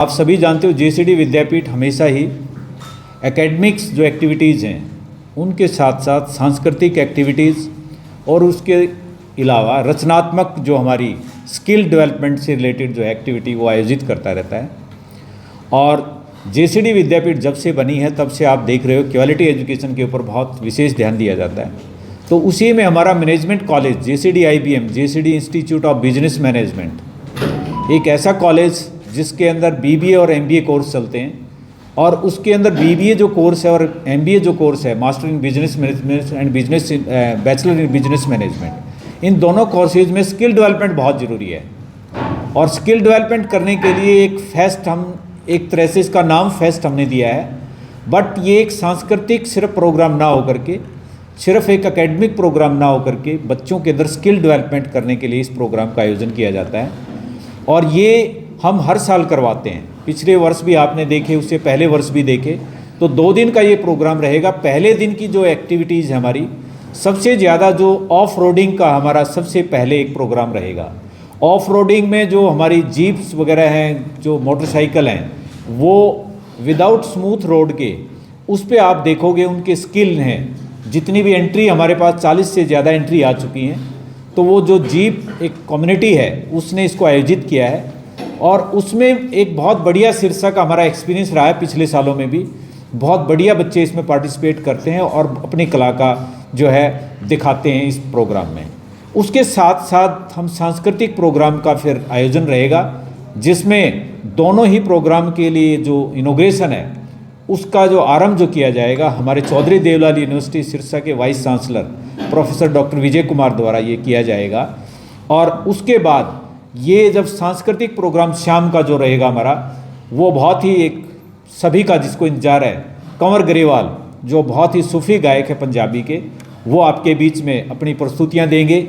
आप सभी जानते हो जेसीडी विद्यापीठ हमेशा ही एकेडमिक्स जो एक्टिविटीज़ हैं उनके साथ साथ सांस्कृतिक एक्टिविटीज़ और उसके अलावा रचनात्मक जो हमारी स्किल डेवलपमेंट से रिलेटेड जो एक्टिविटी वो आयोजित करता रहता है। और जेसीडी विद्यापीठ जब से बनी है तब से आप देख रहे हो क्वालिटी एजुकेशन के ऊपर बहुत विशेष ध्यान दिया जाता है। तो उसी में हमारा management college जेसीडी IBM जेसीडी institute of business management एक ऐसा कॉलेज जिसके अंदर बीबीए और एमबीए कोर्स चलते हैं, और उसके अंदर बीबीए जो कोर्स है और एमबीए जो कोर्स है master in business management and business bachelor in business management, इन दोनों कोर्सेज में स्किल डेवलपमेंट बहुत ज़रूरी है। और स्किल डेवलपमेंट करने के लिए एक फेस्ट, हम एक तरह से इसका नाम फेस्ट हमने दिया है, बट ये एक सांस्कृतिक सिर्फ प्रोग्राम ना होकर के, सिर्फ एक एकेडमिक प्रोग्राम ना होकर के बच्चों के अंदर स्किल डेवलपमेंट करने के लिए इस प्रोग्राम का आयोजन किया जाता है। और ये हम हर साल करवाते हैं। पिछले वर्ष भी आपने देखे, उससे पहले वर्ष भी देखे। तो 2 दिन का ये प्रोग्राम रहेगा। पहले दिन की जो एक्टिविटीज़ है हमारी, सबसे ज़्यादा जो ऑफ रोडिंग का हमारा सबसे पहले एक प्रोग्राम रहेगा। ऑफ रोडिंग में जो हमारी जीप्स वगैरह हैं, जो मोटरसाइकिल हैं, वो विदाउट स्मूथ रोड के उस पर आप देखोगे उनके स्किल हैं। जितनी भी एंट्री हमारे पास 40 से ज़्यादा एंट्री आ चुकी हैं। तो वो जो जीप एक कम्युनिटी है उसने इसको आयोजित किया है, और उसमें एक बहुत बढ़िया शीर्षक हमारा एक्सपीरियंस रहा है। पिछले सालों में भी बहुत बढ़िया बच्चे इसमें पार्टिसिपेट करते हैं और अपनी कला का जो है दिखाते हैं इस प्रोग्राम में। उसके साथ साथ हम सांस्कृतिक प्रोग्राम का फिर आयोजन रहेगा, जिसमें दोनों ही प्रोग्राम के लिए जो इनॉग्रेशन है उसका जो आरंभ जो किया जाएगा हमारे चौधरी देवलाल यूनिवर्सिटी सिरसा के vice chancellor professor doctor Vijay Kumar द्वारा ये किया जाएगा। और उसके बाद ये जब सांस्कृतिक प्रोग्राम शाम का जो रहेगा हमारा, वो बहुत ही एक सभी का जिसको इंतजार है, कंवर ग्रेवाल जो बहुत ही सूफी गायक है पंजाबी के, वो आपके बीच में अपनी प्रस्तुतियां देंगे।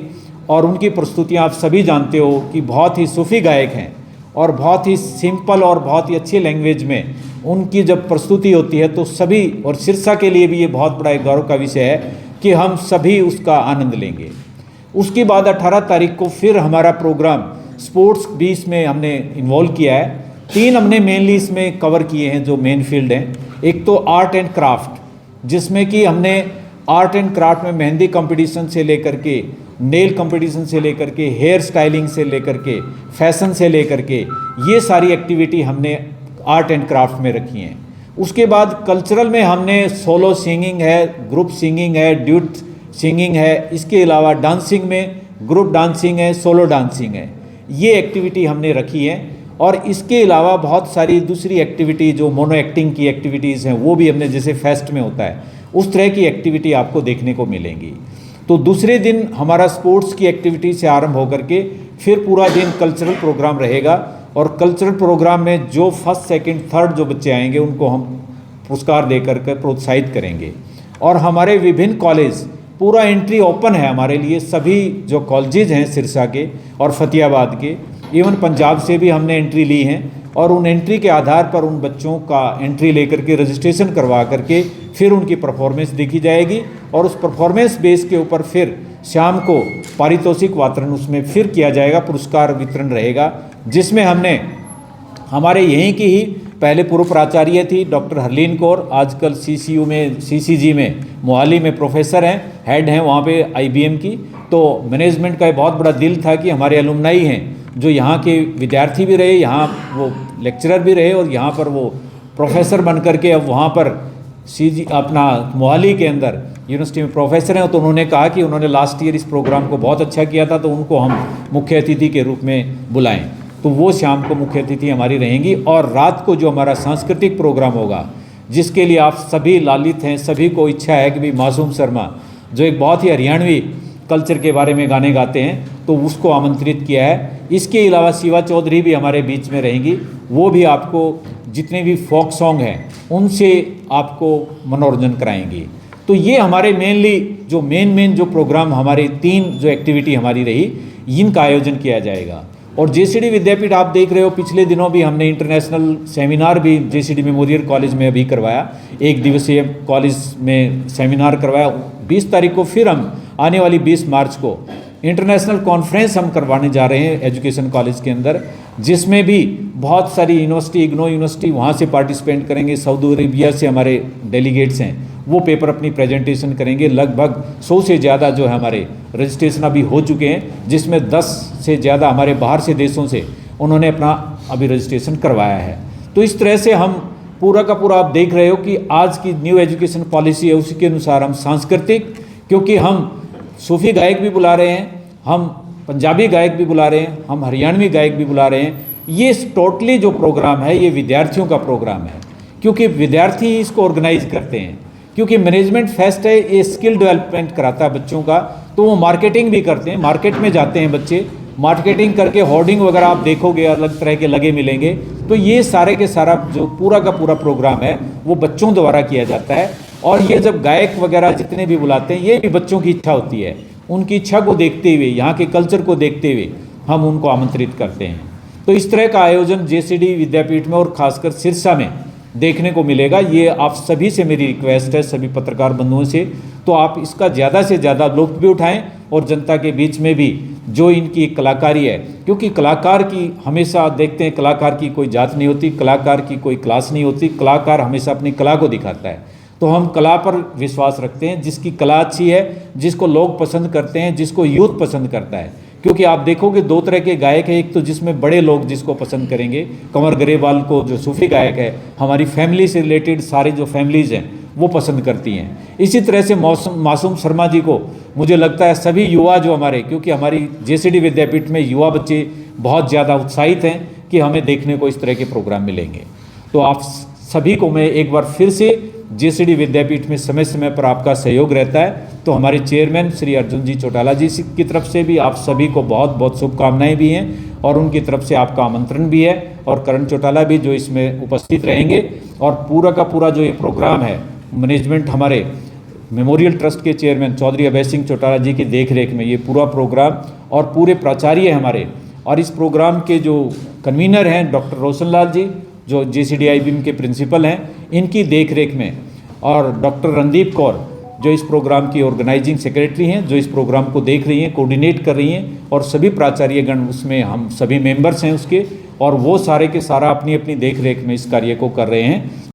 और उनकी प्रस्तुतियां आप सभी जानते हो कि बहुत ही सूफी गायक हैं और बहुत ही सिंपल और बहुत ही अच्छी लैंग्वेज में उनकी जब प्रस्तुति होती है तो सभी, और सिरसा के लिए भी ये बहुत बड़ा एक गौरव का विषय है कि हम सभी उसका आनंद लेंगे। उसके बाद 18 तारीख को फिर हमारा प्रोग्राम स्पोर्ट्स भी इसमें हमने इन्वॉल्व किया है। 3 हमने मेनली इसमें कवर किए हैं जो मेन फील्ड हैं। एक तो आर्ट एंड क्राफ्ट, जिसमें कि हमने आर्ट एंड क्राफ्ट में मेहंदी कंपटीशन से लेकर के, नेल कंपटीशन से लेकर के, हेयर स्टाइलिंग से लेकर के, फैशन से लेकर के, ये सारी एक्टिविटी हमने आर्ट एंड क्राफ्ट में रखी हैं। उसके बाद कल्चरल में हमने सोलो सिंगिंग है, ग्रुप सिंगिंग है, ड्यूट सिंगिंग है। इसके अलावा डांसिंग में ग्रुप डांसिंग है, सोलो डांसिंग है। ये एक्टिविटी हमने रखी है। और इसके अलावा बहुत सारी दूसरी एक्टिविटी जो मोनो एक्टिंग की एक्टिविटीज़ हैं वो भी हमने, जैसे फेस्ट में होता है उस तरह की एक्टिविटी आपको देखने को मिलेंगी। तो दूसरे दिन हमारा स्पोर्ट्स की एक्टिविटी से आरंभ होकर के फिर पूरा दिन कल्चरल प्रोग्राम रहेगा। और कल्चरल प्रोग्राम में जो फर्स्ट सेकंड थर्ड जो बच्चे आएंगे उनको हम पुरस्कार देकर के प्रोत्साहित करेंगे। और हमारे विभिन्न कॉलेज, पूरा एंट्री ओपन है हमारे लिए। सभी जो कॉलेजेज हैं सिरसा के और फतेहाबाद के, इवन पंजाब से भी हमने एंट्री ली हैं। और उन एंट्री के आधार पर उन बच्चों का एंट्री लेकर के रजिस्ट्रेशन करवा करके फिर उनकी परफॉर्मेंस देखी जाएगी। और उस परफॉर्मेंस बेस के ऊपर फिर शाम को पारितोषिक वितरण उसमें फिर किया जाएगा, पुरस्कार वितरण रहेगा, जिसमें हमने हमारे यहीं की ही पहले पूर्व प्राचार्य थी डॉक्टर हरलीन कौर, आजकल सीसीयू में, सीसीजी में मोहाली में प्रोफेसर हैं, हेड हैं वहाँ पे आईबीएम की। तो मैनेजमेंट का बहुत बड़ा दिल था कि हमारे अलुमनाई हैं जो यहाँ के विद्यार्थी भी रहे, यहाँ वो लेक्चरर भी रहे और यहाँ पर वो प्रोफेसर बन करके अब वहाँ पर सीजी अपना मोहाली के अंदर यूनिवर्सिटी में प्रोफेसर हैं। तो उन्होंने कहा कि उन्होंने लास्ट ईयर इस प्रोग्राम को बहुत अच्छा किया था, तो उनको हम मुख्य अतिथि के रूप में बुलाएं। तो वो शाम को मुख्य अतिथि हमारी रहेंगी। और रात को जो हमारा सांस्कृतिक प्रोग्राम होगा, जिसके लिए आप सभी लालित हैं, सभी को इच्छा है कि भी मासूम शर्मा जो एक बहुत ही हरियाणवी कल्चर के बारे में गाने गाते हैं, तो उसको आमंत्रित किया है। इसके अलावा शिवा चौधरी भी हमारे बीच में रहेंगी। वो भी आपको जितने भी फोक सॉन्ग हैं उनसे आपको मनोरंजन कराएंगी। तो ये हमारे मेनली जो मेन जो प्रोग्राम हमारे 3 जो एक्टिविटी हमारी रही, इनका आयोजन किया जाएगा। और जेसीडी विद्यापीठ आप देख रहे हो, पिछले दिनों भी हमने इंटरनेशनल सेमिनार भी जेसीडी मेमोरियल कॉलेज में अभी करवाया, 1 दिवसीय कॉलेज में सेमिनार करवाया। 20 तारीख को फिर हम आने वाली 20 मार्च को इंटरनेशनल कॉन्फ्रेंस हम करवाने जा रहे हैं एजुकेशन कॉलेज के अंदर। जिसमें भी बहुत सारी यूनिवर्सिटी, इग्नो यूनिवर्सिटी वहाँ से पार्टिसिपेट करेंगे, सऊदी अरेबिया से हमारे डेलीगेट्स हैं वो पेपर अपनी प्रेजेंटेशन करेंगे। लगभग 100 से ज़्यादा जो है हमारे रजिस्ट्रेशन अभी हो चुके हैं, जिसमें 10 से ज़्यादा हमारे बाहर से देशों से उन्होंने अपना अभी रजिस्ट्रेशन करवाया है। तो इस तरह से हम पूरा का पूरा आप देख रहे हो कि आज की न्यू एजुकेशन पॉलिसी है, उसी के अनुसार हम सांस्कृतिक, क्योंकि हम सूफी गायक भी बुला रहे हैं, हम पंजाबी गायक भी बुला रहे हैं, हम हरियाणवी गायक भी बुला रहे हैं। ये टोटली जो प्रोग्राम है ये विद्यार्थियों का प्रोग्राम है, क्योंकि विद्यार्थी ही इसको ऑर्गेनाइज करते हैं। क्योंकि मैनेजमेंट फेस्ट है, ये स्किल डेवलपमेंट कराता है बच्चों का, तो वो मार्केटिंग भी करते हैं, मार्केट में जाते हैं बच्चे, मार्केटिंग करके होर्डिंग वगैरह आप देखोगे अलग तरह के लगे मिलेंगे। तो ये सारे के सारा जो पूरा का पूरा प्रोग्राम है वो बच्चों द्वारा किया जाता है। और ये जब गायक वगैरह जितने भी बुलाते हैं, ये भी बच्चों की इच्छा होती है, उनकी इच्छा को देखते हुए, यहाँ के कल्चर को देखते हुए हम उनको आमंत्रित करते हैं। तो इस तरह का आयोजन जेसीडी विद्यापीठ में और खासकर सिरसा में देखने को मिलेगा। ये आप सभी से मेरी रिक्वेस्ट है, सभी पत्रकार बंधुओं से, तो आप इसका ज़्यादा से ज़्यादा लुत्फ भी उठाएं और जनता के बीच में भी जो इनकी कलाकारी है, क्योंकि कलाकार की हमेशा देखते हैं, कलाकार की कोई जात नहीं होती, कलाकार की कोई क्लास नहीं होती, कलाकार हमेशा अपनी कला को दिखाता है। तो हम कला पर विश्वास रखते हैं, जिसकी कला अच्छी है, जिसको लोग पसंद करते हैं, जिसको यूथ पसंद करता है। क्योंकि आप देखोगे 2 तरह के गायक हैं, एक तो जिसमें बड़े लोग जिसको पसंद करेंगे, कंवर ग्रेवाल को जो सूफी गायक है, हमारी फैमिली से रिलेटेड सारी जो फैमिलीज़ हैं वो पसंद करती हैं। इसी तरह से मासूम शर्मा जी को मुझे लगता है सभी युवा जो हमारे, क्योंकि हमारी जेसीडी विद्यापीठ में युवा बच्चे बहुत ज़्यादा उत्साहित हैं कि हमें देखने को इस तरह के प्रोग्राम मिलेंगे। तो आप सभी को मैं एक बार फिर से, जेसीडी विद्यापीठ में समय समय पर आपका सहयोग रहता है, तो हमारे चेयरमैन श्री अर्जुन जी चौटाला जी की तरफ से भी आप सभी को बहुत बहुत शुभकामनाएं भी हैं और उनकी तरफ से आपका आमंत्रण भी है, और करण चौटाला भी जो इसमें उपस्थित रहेंगे। और पूरा का पूरा जो ये प्रोग्राम है, मैनेजमेंट हमारे मेमोरियल ट्रस्ट के चेयरमैन चौधरी अभय सिंह चौटाला जी की देखरेख में ये पूरा प्रोग्राम, और पूरे प्राचार्य हमारे, और इस प्रोग्राम के जो कन्वीनर हैं डॉक्टर रोशन लाल जी जो जेसीडीआईबीएम के प्रिंसिपल हैं, इनकी देखरेख में, और डॉक्टर रणदीप कौर जो इस प्रोग्राम की ऑर्गेनाइजिंग सेक्रेटरी हैं, जो इस प्रोग्राम को देख रही हैं, कोऑर्डिनेट कर रही हैं, और सभी प्राचार्यगण उसमें हम सभी मेंबर्स हैं उसके, और वो सारे के सारा अपनी अपनी देखरेख में इस कार्य को कर रहे हैं।